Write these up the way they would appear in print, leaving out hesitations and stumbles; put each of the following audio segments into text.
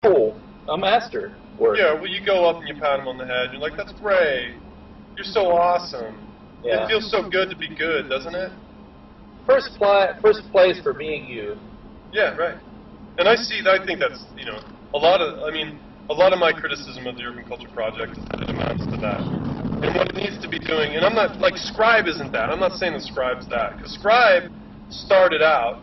cool, a master work. Yeah, well, you go up and you pat him on the head. You're like, that's great. You're so awesome. Yeah. It feels so good to be good, doesn't it? First place for being you. Yeah, right. And I think that's, a lot of my criticism of the Urban Culture Project is that it amounts to that. And what it needs to be doing, and I'm not, like, Scribe isn't that. I'm not saying that Scribe's that. Because Scribe started out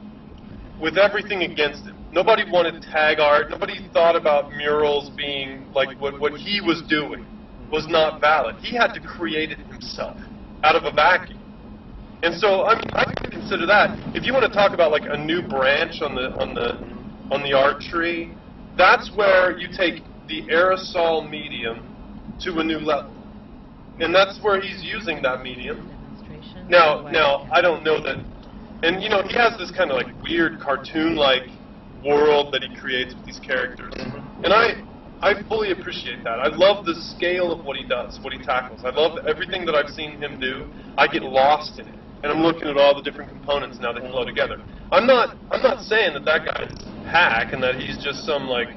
with everything against it. Nobody wanted tag art. Nobody thought about murals being, like, what he was doing was not valid. He had to create it himself out of a vacuum. And so, I can consider that. If you want to talk about, like, a new branch on the art tree, that's where you take the aerosol medium to a new level. And that's where he's using that medium. Now, I don't know that, and he has this kind of like weird cartoon-like world that he creates with these characters. And I fully appreciate that. I love the scale of what he does, what he tackles. I love everything that I've seen him do. I get lost in it. And I'm looking at all the different components and how they flow together. I'm not saying that guy's hack and that he's just some, like,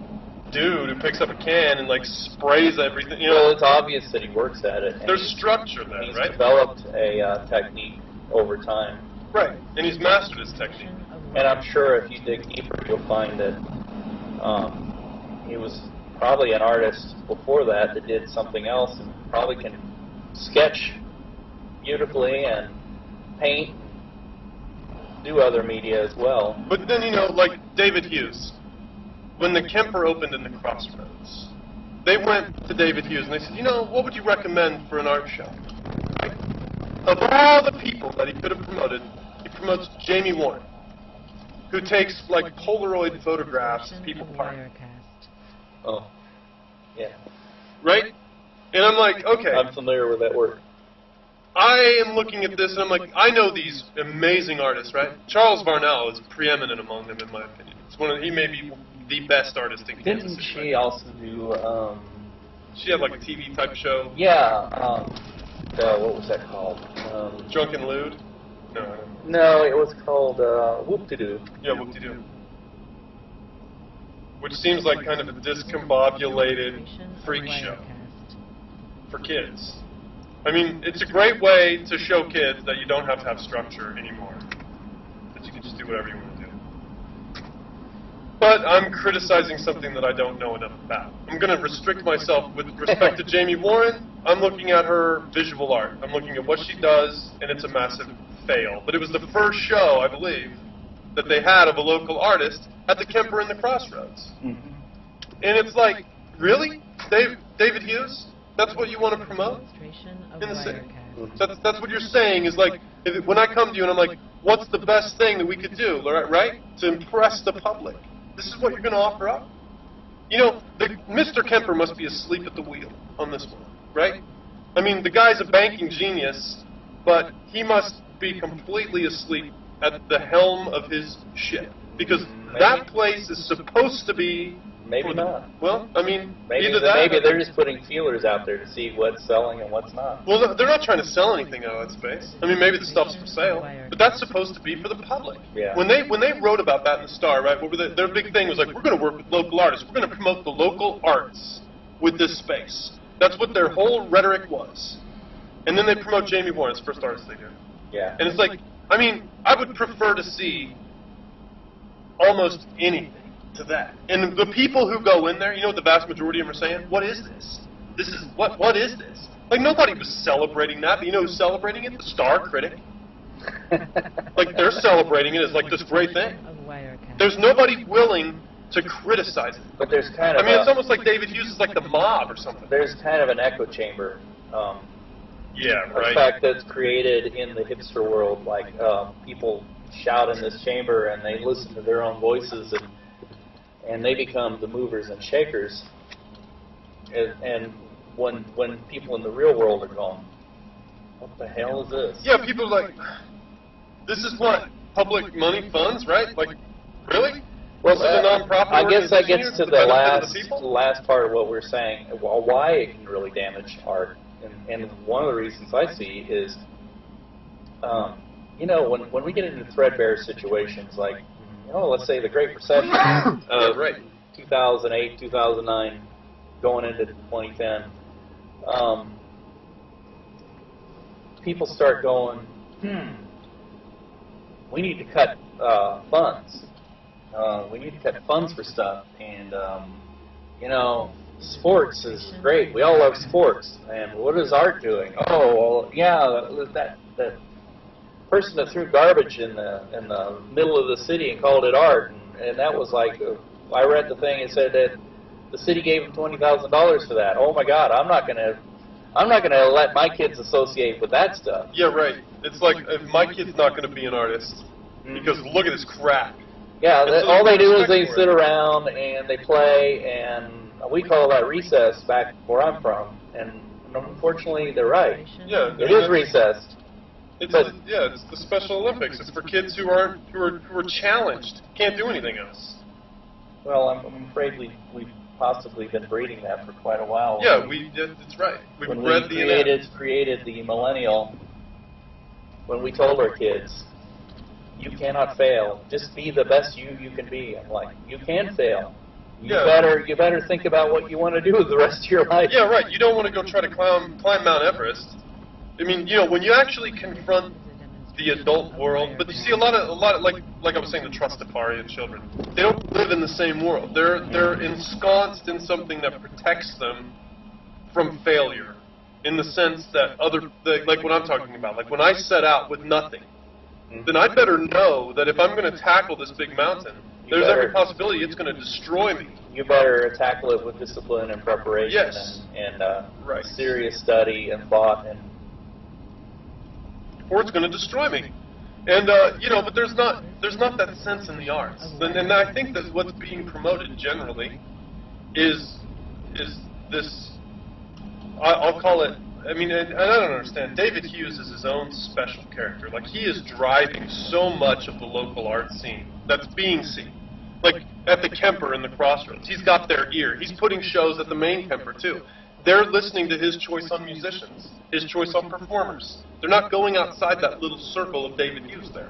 dude who picks up a can and, like, sprays everything. Well, it's obvious that he works at it. There's structure there, he's right? He's developed a technique over time. Right, and he's mastered his technique. And I'm sure if you dig deeper, you'll find that he was probably an artist before that did something else and probably can sketch beautifully and paint, do other media as well. But then, like David Hughes, when the Kemper opened in the Crossroads, they went to David Hughes and they said, what would you recommend for an art show? Right? Of all the people that he could have promoted, he promotes Jamie Warren, who takes, like, Polaroid photographs of people partying. Oh, yeah. Right? And I'm like, okay. I'm familiar with that work. I am looking at this, and I'm like, I know these amazing artists, right? Charles Varnell is preeminent among them, in my opinion. He may be the best artist in Kansas City. Didn't she also do, she had, like, a TV-type show? Yeah, what was that called? Drunken Lewd? No. No, it was called, Whoop-De-Doo. Yeah, Whoop-De-Doo. Which seems like kind of a discombobulated freak show for kids. I mean, it's a great way to show kids that you don't have to have structure anymore. That you can just do whatever you want to do. But I'm criticizing something that I don't know enough about. I'm going to restrict myself with respect to Jamie Warren. I'm looking at her visual art. I'm looking at what she does, and it's a massive fail. But it was the first show, I believe, that they had of a local artist at the Kemper in the Crossroads. And it's like, really? David Hughes? That's what you want to promote in the city? That's what you're saying is like, when I come to you and I'm like, what's the best thing that we could do, right? To impress the public. This is what you're going to offer up? Mr. Kemper must be asleep at the wheel on this one, right? I mean, the guy's a banking genius, but he must be completely asleep at the helm of his ship. Because that place is supposed to be... Maybe not. Well, I mean, either that... Maybe they're just putting feelers out there to see what's selling and what's not. Well, they're not trying to sell anything out of that space. I mean, maybe the stuff's for sale, but that's supposed to be for the public. Yeah. When they wrote about that in the Star, right, their big thing was like, we're going to work with local artists. We're going to promote the local arts with this space. That's what their whole rhetoric was. And then they promote Jamie Warren as the first artist they do. Yeah. And it's like, I mean, I would prefer to see almost anything to that. And the people who go in there, you know what the vast majority of them are saying? What is this? This is, what is this? Like, nobody was celebrating that, but you know who's celebrating it? The Star critic. Like, they're celebrating it as, like, this great thing. There's nobody willing to criticize it. But there's kind of it's almost like David Hughes is like the mob or something. There's kind of an echo chamber. Yeah, right. Effect that's created in the hipster world. Like, people shout in this chamber and they listen to their own voices and they become the movers and shakers. And when people in the real world are going, what the hell is this? Yeah, people are like, this is what public money funds, right? Like, really? Well, this is a nonprofit I guess that organization gets to for the benefit of last part of what we're saying. Well, why it can really damage art, and one of the reasons I see is, you know, when we get into threadbare situations like, let's say the Great Recession, right, 2008, 2009, going into 2010, people start going, we need to cut funds. We need to cut funds for stuff. And, you know, sports is great. We all love sports. And what is art doing? Oh, well, yeah, that person that threw garbage in the middle of the city and called it art. And that was like, I read the thing, it said that the city gave him $20,000 for that. Oh my God, I'm not gonna let my kids associate with that stuff. Yeah, right. It's like, if my kid's not going to be an artist, because look at this crap. Yeah, So all you they do is respect they for sit it. around and they play, and we call that recess back where I'm from. And unfortunately, they're right. Yeah, It is recessed. It's But- it's the Special Olympics. It's for kids who are challenged, can't do anything else. Well, I'm afraid we've possibly been breeding that for quite a while. Yeah, it's right. We've When bred we the inept. created the millennial, when we told our kids, you cannot fail. Just be the best you can be. I'm like, you can fail. You better think about what you want to do with the rest of your life. Yeah, right. You don't want to go try to climb Mount Everest. I mean, you know, when you actually confront the adult world, but you see a lot of like I was saying, the Trustafarian children, they don't live in the same world. They're ensconced in something that protects them from failure, in the sense that like what I'm talking about, like when I set out with nothing, then I better know that if I'm going to tackle this big mountain, there's every possibility it's going to destroy me. You better tackle it with discipline and preparation Yes. and Right. serious study and thought and Or it's going to destroy me. And you know, but there's not that sense in the arts. And I think that what's being promoted generally is this. I'll call it. I mean, and I don't understand. David Hughes is his own special character. Like, he is driving so much of the local art scene that's being seen. Like at the Kemper in the Crossroads, he's got their ear. He's putting shows at the main Kemper too. They're listening to his choice on musicians, his choice on performers. They're not going outside that little circle of David Hughes there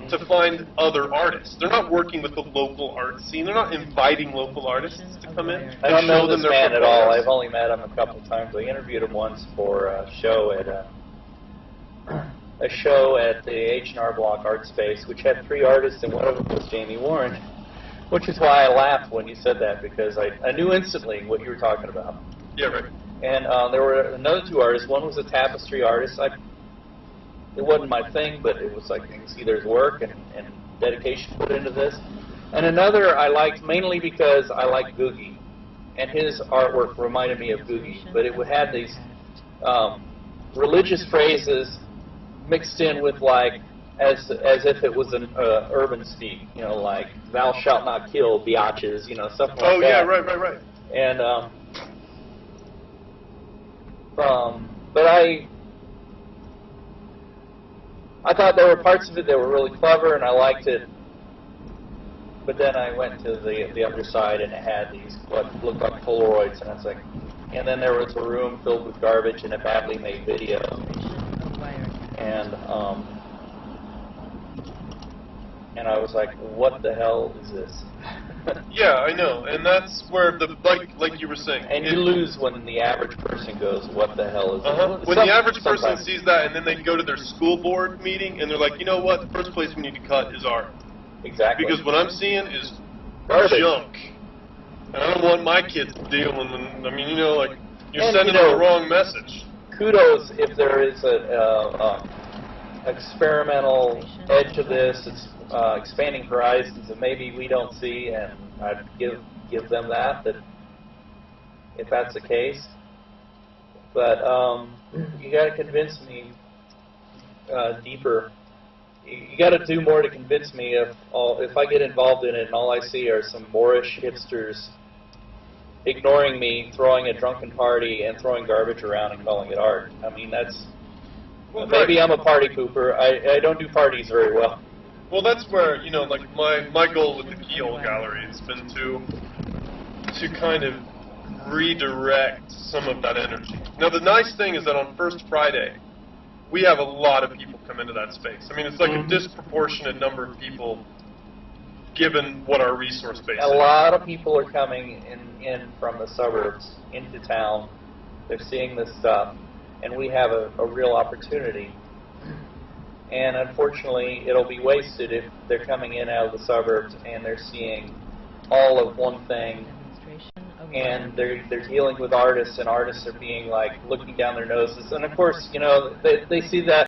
to find other artists. They're not working with the local art scene. They're not inviting local artists to come in I don't and know show them this their man at all. performance. I've only met him a couple of times. I interviewed him once for a show at the H&R Block Art Space, which had 3 artists, and one of them was Jamie Warren, which is why I laughed when you said that, because I knew instantly what you were talking about. Yeah, right. And there were another 2 artists. One was a tapestry artist. It wasn't my thing, but it was like, you can see there's work and dedication put into this. And another I liked mainly because I like Googie, and his artwork reminded me of Googie, but it had these religious phrases mixed in with, like, as if it was an urban speak, you know, like "Thou shalt not kill, biatches," you know, stuff like that. Oh yeah, right. And but I thought there were parts of it that were really clever, and I liked it. But then I went to the other side, and it had these what looked like Polaroids, and I was like, and then there was a room filled with garbage and a badly made video, and I was like, what the hell is this? Yeah, I know, and that's where the like you were saying. And you lose when the average person goes, what the hell is this? When the average person Sometimes. sees that, and then they go to their school board meeting, and they're like, you know what? The first place we need to cut is art, Exactly. because what I'm seeing is Garbage. junk, and I don't want my kids dealing. I mean, you know, like you're And, sending you know, them the wrong message. Kudos if there is a experimental edge to this. It's expanding horizons that maybe we don't see, and I'd give them that if that's the case. But you got to convince me deeper. You got to do more to convince me if I get involved in it and all I see are some boorish hipsters ignoring me, throwing a drunken party and throwing garbage around and calling it art. I mean, that's maybe I'm a party pooper. I don't do parties very well. Well, that's where, you know, like my goal with the Keyhole Gallery has been to kind of redirect some of that energy. Now, the nice thing is that on First Friday, we have a lot of people come into that space. I mean, it's like a disproportionate number of people given what our resource base A is. lot of people are coming in from the suburbs into town. They're seeing this stuff, and we have a real opportunity. And unfortunately, it'll be wasted if they're coming in out of the suburbs and they're seeing all of one thing, and they're dealing with artists, and artists are being like looking down their noses. And of course, you know, they see that